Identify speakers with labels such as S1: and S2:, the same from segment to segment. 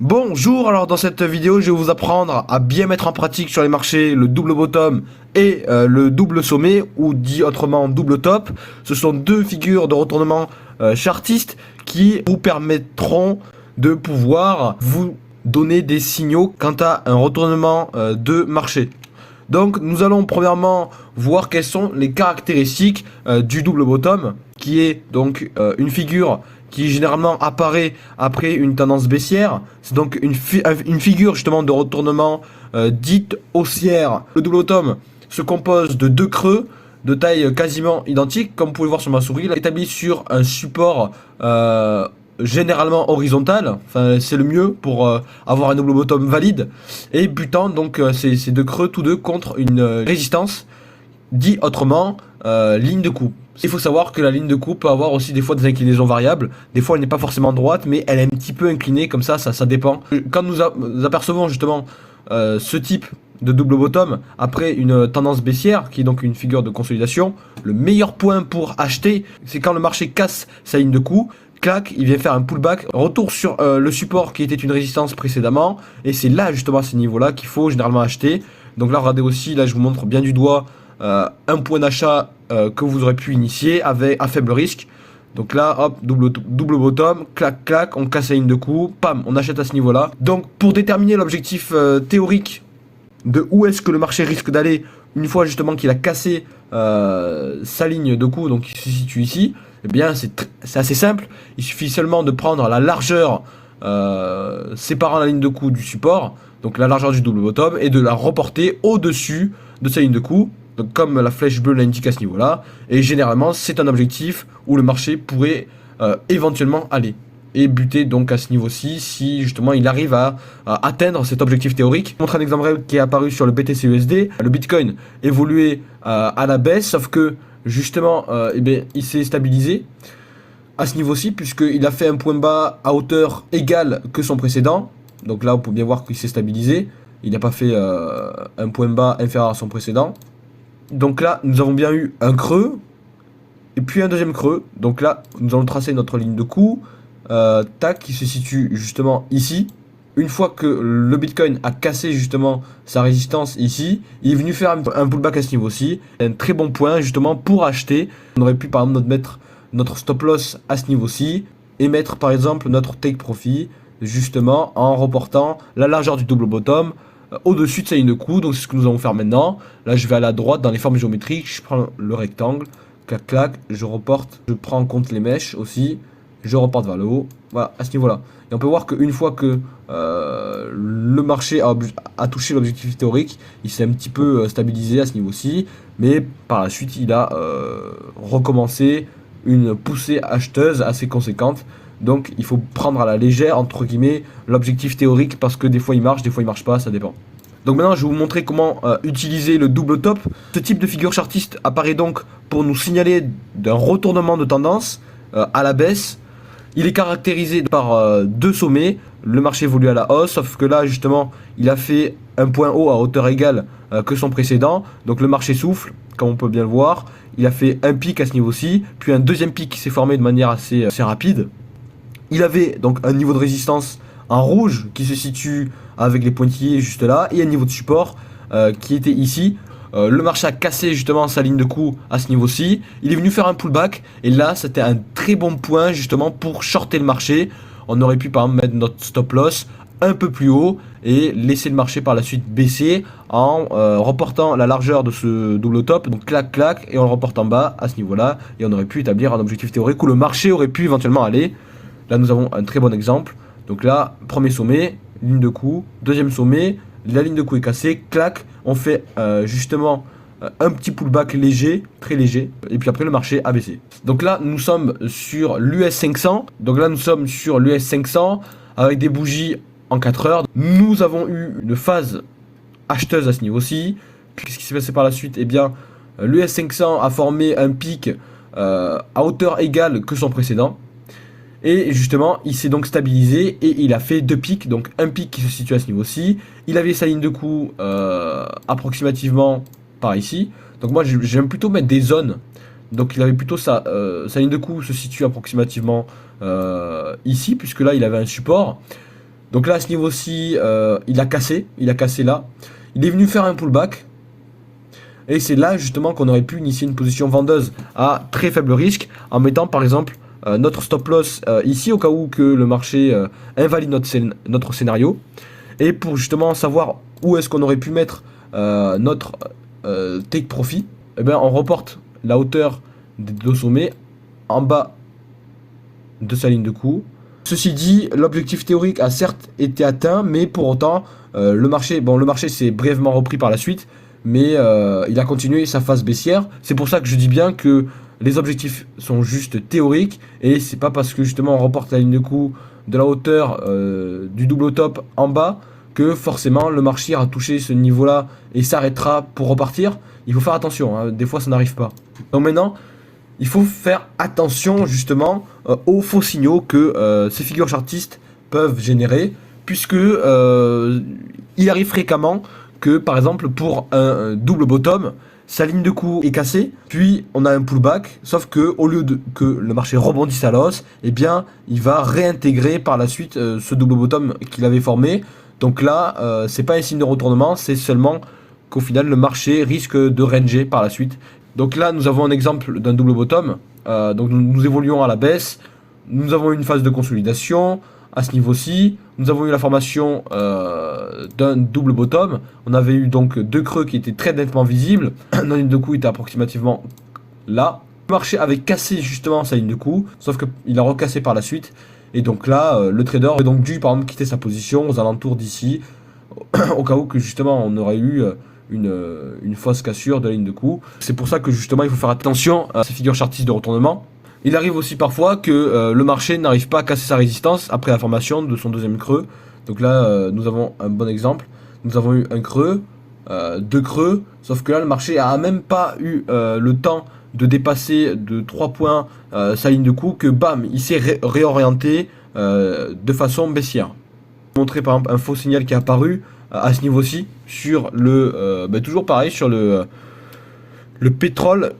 S1: Bonjour, alors dans cette vidéo je vais vous apprendre à bien mettre en pratique sur les marchés le double bottom et le double sommet, ou dit autrement double top. Ce sont deux figures de retournement chartiste qui vous permettront de pouvoir vous donner des signaux quant à un retournement de marché. Donc nous allons premièrement voir quelles sont les caractéristiques du double bottom, qui est donc une figure qui généralement apparaît après une tendance baissière. C'est donc une figure justement de retournement dite haussière. Le double bottom se compose de deux creux de taille quasiment identique, comme vous pouvez le voir sur ma souris, établi sur un support généralement horizontal. Enfin, c'est le mieux pour avoir un double bottom valide, et butant donc ces deux creux tous deux contre une résistance, dit autrement ligne de coupe. Il faut savoir que la ligne de coupe peut avoir aussi des fois des inclinaisons variables. Des fois elle n'est pas forcément droite, mais elle est un petit peu inclinée, comme ça dépend. Quand nous apercevons justement ce type de double bottom après une tendance baissière, qui est donc une figure de consolidation, le meilleur point pour acheter, c'est quand le marché casse sa ligne de coupe. Clac, il vient faire un pullback, retour sur le support qui était une résistance précédemment, et c'est là justement à ce niveau là qu'il faut généralement acheter. Donc là regardez aussi, là je vous montre bien du doigt un point d'achat que vous aurez pu initier avec à faible risque. Donc là hop, double bottom, clac clac, on casse la ligne de coup, pam, on achète à ce niveau là. Donc pour déterminer l'objectif théorique de où est-ce que le marché risque d'aller une fois justement qu'il a cassé sa ligne de coup, donc il se situe ici, eh bien c'est assez simple. Il suffit seulement de prendre la largeur séparant la ligne de coup du support, donc la largeur du double bottom, et de la reporter au-dessus de sa ligne de coup, donc comme la flèche bleue l'indique à ce niveau là. Et généralement c'est un objectif où le marché pourrait éventuellement aller et buter donc à ce niveau-ci, si justement il arrive à atteindre cet objectif théorique. Je montre un exemple qui est apparu sur le BTC-USD. Le Bitcoin évoluait à la baisse, sauf que justement eh bien, il s'est stabilisé à ce niveau-ci, puisqu'il a fait un point bas à hauteur égale que son précédent. Donc là on peut bien voir qu'il s'est stabilisé, il n'a pas fait un point bas inférieur à son précédent. Donc là nous avons bien eu un creux et puis un deuxième creux. Donc là nous allons tracer notre ligne de coup, tac, qui se situe justement ici. Une fois que le Bitcoin a cassé justement sa résistance ici, il est venu faire un pullback à ce niveau-ci. Un très bon point justement pour acheter. On aurait pu par exemple mettre notre stop loss à ce niveau-ci et mettre par exemple notre take profit justement en reportant la largeur du double bottom au-dessus de sa ligne de coup. Donc c'est ce que nous allons faire maintenant. Là je vais aller à droite dans les formes géométriques, je prends le rectangle, clac clac, je reporte, je prends en compte les mèches aussi, je reporte vers le haut, voilà, à ce niveau là. Et on peut voir qu'une fois que le marché a touché l'objectif théorique, il s'est un petit peu stabilisé à ce niveau-ci, mais par la suite il a recommencé une poussée acheteuse assez conséquente. Donc il faut prendre à la légère entre guillemets l'objectif théorique, parce que des fois il marche, des fois il marche pas, ça dépend. Donc maintenant je vais vous montrer comment utiliser le double top. Ce type de figure chartiste apparaît donc pour nous signaler d'un retournement de tendance à la baisse. Il est caractérisé par deux sommets. Le marché évolue à la hausse, sauf que là justement il a fait un point haut à hauteur égale que son précédent. Donc le marché souffle, comme on peut bien le voir. Il a fait un pic à ce niveau-ci, puis un deuxième pic qui s'est formé de manière assez rapide. Il avait donc un niveau de résistance en rouge qui se situe avec les pointillés juste là, et un niveau de support qui était ici. Le marché a cassé justement sa ligne de coup à ce niveau-ci. Il est venu faire un pullback, et là c'était un très bon point justement pour shorter le marché. On aurait pu par exemple mettre notre stop loss un peu plus haut et laisser le marché par la suite baisser en reportant la largeur de ce double top, donc clac clac, et on le reporte en bas à ce niveau-là, et on aurait pu établir un objectif théorique où le marché aurait pu éventuellement aller. Là nous avons un très bon exemple. Donc là, premier sommet, ligne de coup, deuxième sommet, la ligne de coup est cassée, clac, on fait justement un petit pullback léger, très léger, et puis après le marché a baissé. Donc là nous sommes sur l'US 500, avec des bougies en 4 heures. Nous avons eu une phase acheteuse à ce niveau-ci. Qu'est-ce qui s'est passé par la suite? Eh bien l'US 500 a formé un pic à hauteur égale que son précédent. Et justement, il s'est donc stabilisé et il a fait deux pics. Donc un pic qui se situe à ce niveau-ci. Il avait sa ligne de coup approximativement par ici. Donc moi, j'aime plutôt mettre des zones. Donc il avait plutôt sa ligne de coup se situe approximativement ici, puisque là, il avait un support. Donc là à ce niveau-ci, il a cassé là. Il est venu faire un pullback. Et c'est là justement qu'on aurait pu initier une position vendeuse à très faible risque en mettant par exemple notre stop loss ici au cas où que le marché invalide notre scénario. Et pour justement savoir où est-ce qu'on aurait pu mettre notre take profit, eh bien on reporte la hauteur des deux sommets en bas de sa ligne de coup. Ceci dit, l'objectif théorique a certes été atteint, mais pour autant, le marché s'est brièvement repris par la suite, mais il a continué sa phase baissière. C'est pour ça que je dis bien que les objectifs sont juste théoriques, et c'est pas parce que justement on reporte la ligne de coup de la hauteur du double top en bas que forcément le marché ira toucher ce niveau-là et s'arrêtera pour repartir. Il faut faire attention, hein, des fois ça n'arrive pas. Donc maintenant, il faut faire attention justement aux faux signaux que ces figures chartistes peuvent générer, puisque il arrive fréquemment que par exemple pour un double bottom, sa ligne de coup est cassée, puis on a un pullback, sauf que au lieu de que le marché rebondisse à la hausse, eh bien il va réintégrer par la suite ce double bottom qu'il avait formé. Donc là, c'est pas un signe de retournement, c'est seulement qu'au final le marché risque de ranger par la suite. Donc là, nous avons un exemple d'un double bottom. Donc nous évoluons à la baisse. Nous avons eu une phase de consolidation à ce niveau-ci. Nous avons eu la formation d'un double bottom. On avait eu donc deux creux qui étaient très nettement visibles. Notre ligne de coup était approximativement là. Le marché avait cassé justement sa ligne de coup, sauf qu'il a recassé par la suite. Et donc là, le trader aurait donc dû par exemple quitter sa position aux alentours d'ici, au cas où que justement on aurait eu une fausse cassure de la ligne de coup. C'est pour ça que justement il faut faire attention à ces figures chartistes de retournement. Il arrive aussi parfois que le marché n'arrive pas à casser sa résistance après la formation de son deuxième creux. Donc là nous avons un bon exemple. Nous avons eu un creux, deux creux, sauf que là le marché a même pas eu le temps de dépasser de 3 points sa ligne de coup que bam, il s'est réorienté de façon baissière. Montrer par exemple un faux signal qui est apparu à ce niveau-ci sur le toujours pareil sur le pétrole,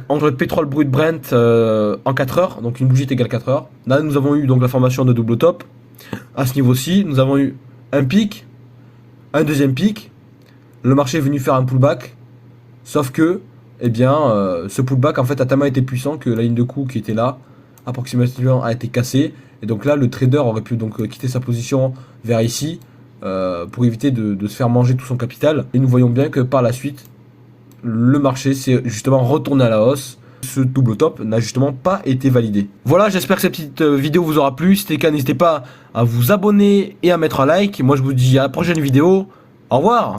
S1: entre le pétrole brut Brent en 4 heures, donc une bougie est égale 4 heures. Là nous avons eu donc la formation de double top. À ce niveau-ci nous avons eu un pic, un deuxième pic, le marché est venu faire un pullback, sauf que eh bien ce pullback en fait a tellement été puissant que la ligne de coup qui était là approximativement a été cassée. Et donc là, le trader aurait pu donc quitter sa position vers ici pour éviter de se faire manger tout son capital. Et nous voyons bien que par la suite, le marché s'est justement retourné à la hausse. Ce double top n'a justement pas été validé. Voilà, j'espère que cette petite vidéo vous aura plu. Si c'était le cas, n'hésitez pas à vous abonner et à mettre un like. Moi, je vous dis à la prochaine vidéo. Au revoir!